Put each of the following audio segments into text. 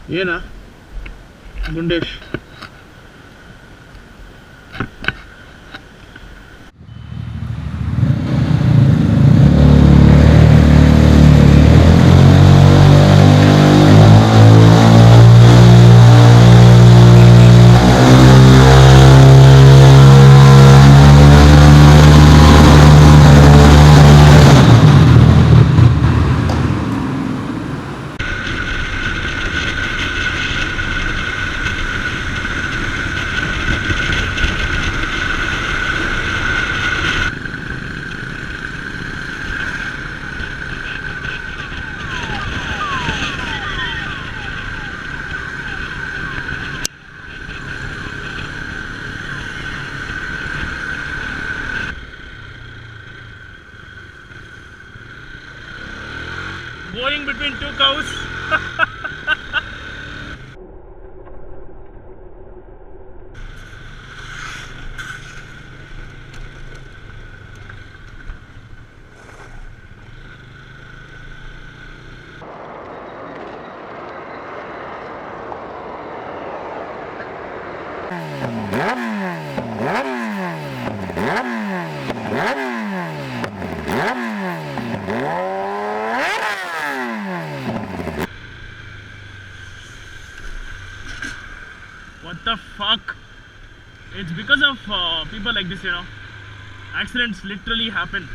ಏನ ಗುಂಡೇಶ್ going between two cows. What the fuck? It's because of people like this, you know. Accidents literally happen.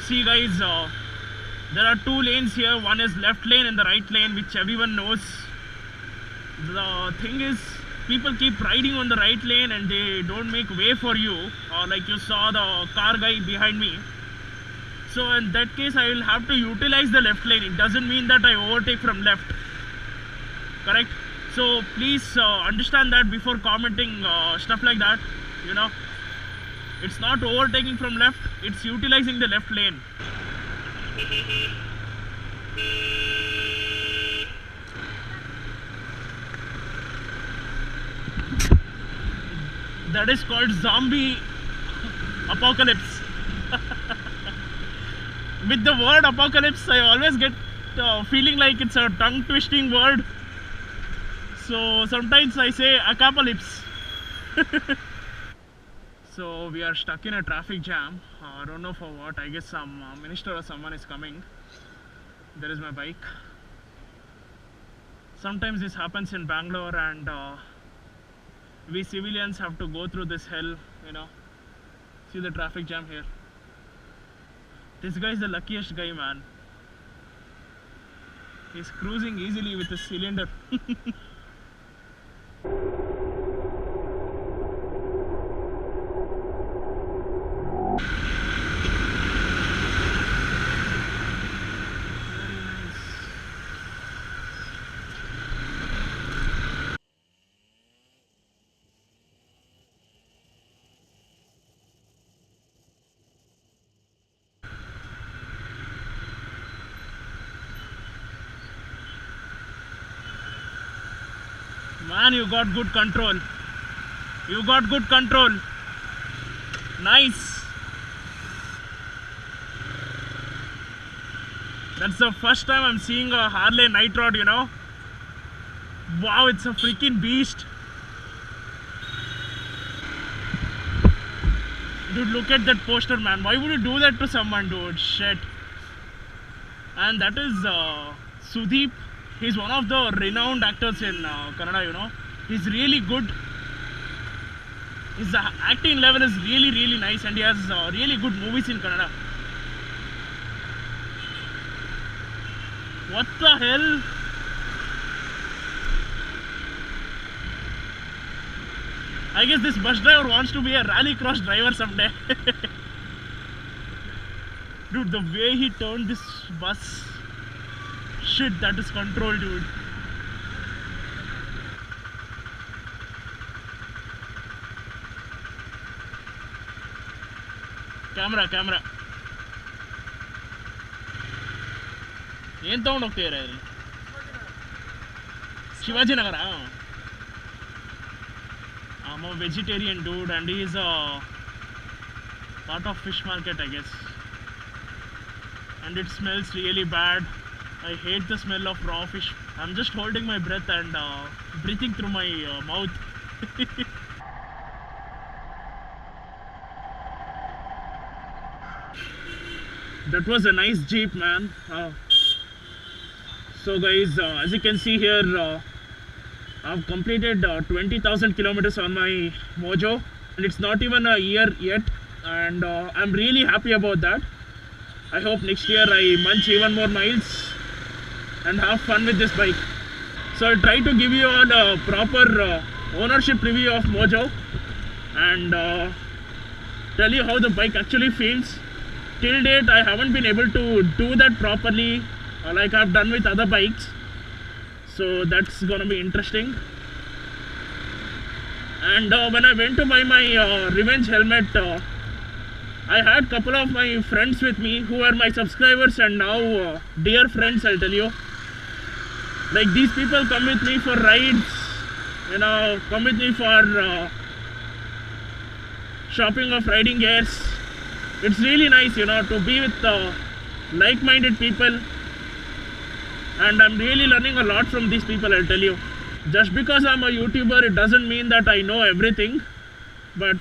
See guys, there are two lanes here. One is left lane and the right lane, which everyone knows. The thing is, people keep riding on the right lane and they don't make way for you. Like you saw the car guy behind me. So in that case, I will have to utilize the left lane. It doesn't mean that I overtake from left. Correct? So please understand that before commenting stuff like that. You know, it's not overtaking from left. It's utilizing the left lane. That is called zombie apocalypse. With the word apocalypse, I always get feeling like it's a tongue twisting word. So sometimes I say apocalypse. So we are stuck in a traffic jam. I don't know for what. I guess some minister or someone is coming. There is my bike. Sometimes this happens in Bangalore and we civilians have to go through this hell, you know. See the traffic jam here. This guy is the luckiest guy, man. He's cruising easily with his cylinder. Man, you got good control. You got good control. Nice. That's the first time I'm seeing a Harley night rod, you know. Wow, it's a freaking beast. Dude, look at that poster, man. Why would you do that to someone, dude? Shit. And that is Sudeep. He's one of the renowned actors in Kannada, you know. He's really good. His acting level is really, really nice and he has really good movies in Kannada. What the hell? I guess this bus driver wants to be a rallycross driver someday. Dude, the way he turned this bus. Shit, that is control, dude. Camera. ಏನು ತಗೊಂಡು ಹೋಗ್ತೀರಾ ಇಲ್ಲಿ? Shivajinagar. I'm a vegetarian dude and he is a part of fish market, I guess. And it smells really bad. I hate the smell of raw fish. I'm just holding my breath and breathing through my mouth. That was a nice jeep, man. So guys, as you can see here, I've completed 20,000 kilometers on my Mojo, and it's not even a year yet, and I'm really happy about that. I hope next year I munch even more miles and have fun with this bike. So I'll try to give you all a proper ownership review of Mojo and tell you how the bike actually feels. Till date I haven't been able to do that properly like I've done with other bikes, so that's gonna be interesting. And when I went to buy my Revenge helmet, I had a couple of my friends with me who are my subscribers and now dear friends, I'll tell you. Like, these people come with me for rides, you know, come with me for shopping of riding gears. It's really nice, you know, to be with like-minded people, and I'm really learning a lot from these people, I'll tell you. Just because I'm a YouTuber, it doesn't mean that I know everything, but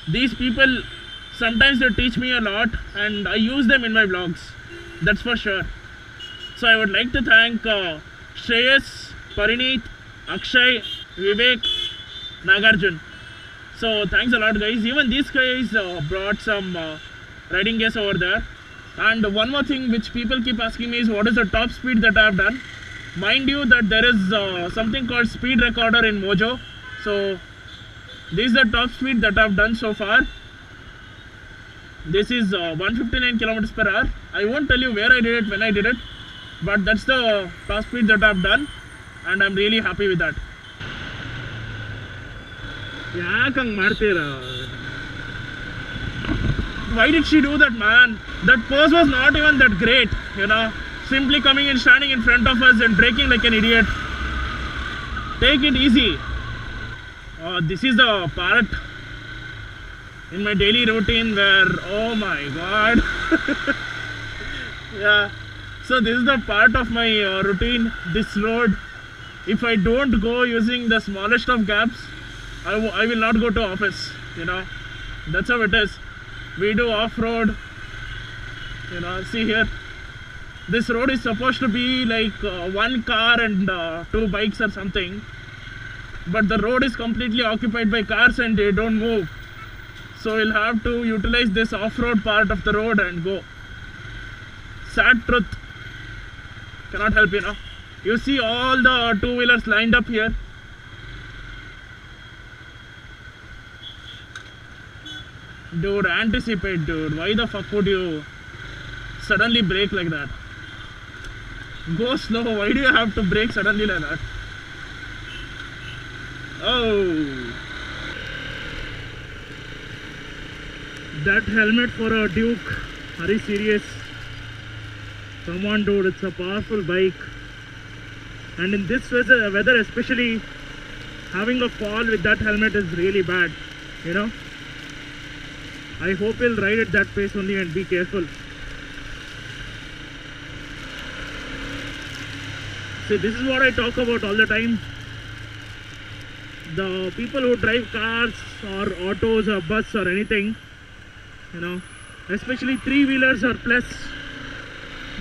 these people, sometimes they teach me a lot and I use them in my vlogs, that's for sure. So I would like to thank Shreyas, Parineet, Akshay, Vivek, Nagarjun. So thanks a lot, guys. Even these guys brought some riding gears over there. And one more thing which people keep asking me is what is the top speed that I have done. Mind you that there is something called speed recorder in Mojo. So this is the top speed that I have done so far. This is 159 kilometers per hour. I won't tell you where I did it, when I did it, but that's the top speed that I have done, and I'm really happy with that. Why did she do that, man? That pose was not even that great, you know. Simply coming and standing in front of us and braking like an idiot. Take it easy. This is the part in my daily routine where, oh my god. Yeah, so this is the part of my routine, this road. If I don't go using the smallest of gaps, I will not go to office, you know. That's how it is. We do off-road, you know. See here, this road is supposed to be like one car and two bikes or something, but the road is completely occupied by cars and they don't move. So we'll have to utilize this off-road part of the road and go. Sad truth. Cannot help, you know. You see all the two-wheelers lined up here. Dude, anticipate, dude. Why the fuck would you suddenly brake like that? Go slow. Why do you have to brake suddenly like that? Oh. That helmet for a Duke. Are you serious? Come on, dude. It's a powerful bike. And in this weather especially, having a fall with that helmet is really bad, you know. I hope you'll ride at that pace only and be careful. See, this is what I talk about all the time. The people who drive cars or autos or bus or anything, you know, especially three-wheelers or plus,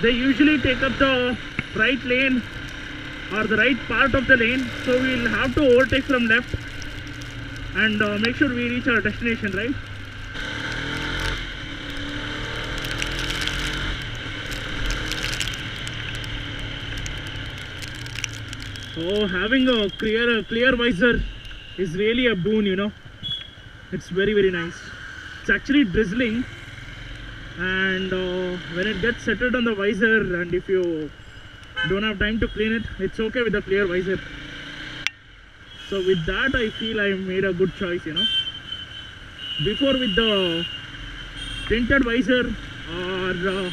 they usually take up the right lane or the right part of the lane, so we'll have to overtake from left and make sure we reach our destination, right? So having a clear visor is really a boon, you know. It's very, very nice. It's actually drizzling, and when it gets settled on the visor, and if you don't have time to clean it, it's okay with the clear visor. So with that, I feel I made a good choice, you know. Before, with the tinted visor or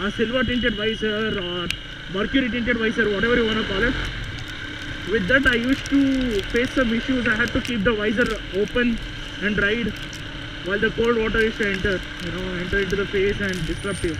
a silver tinted visor or mercury tinted visor, whatever you want to call it, with that I used to face some issues. I had to keep the visor open and ride, while the cold water is to enter, enter into the face and disrupt you.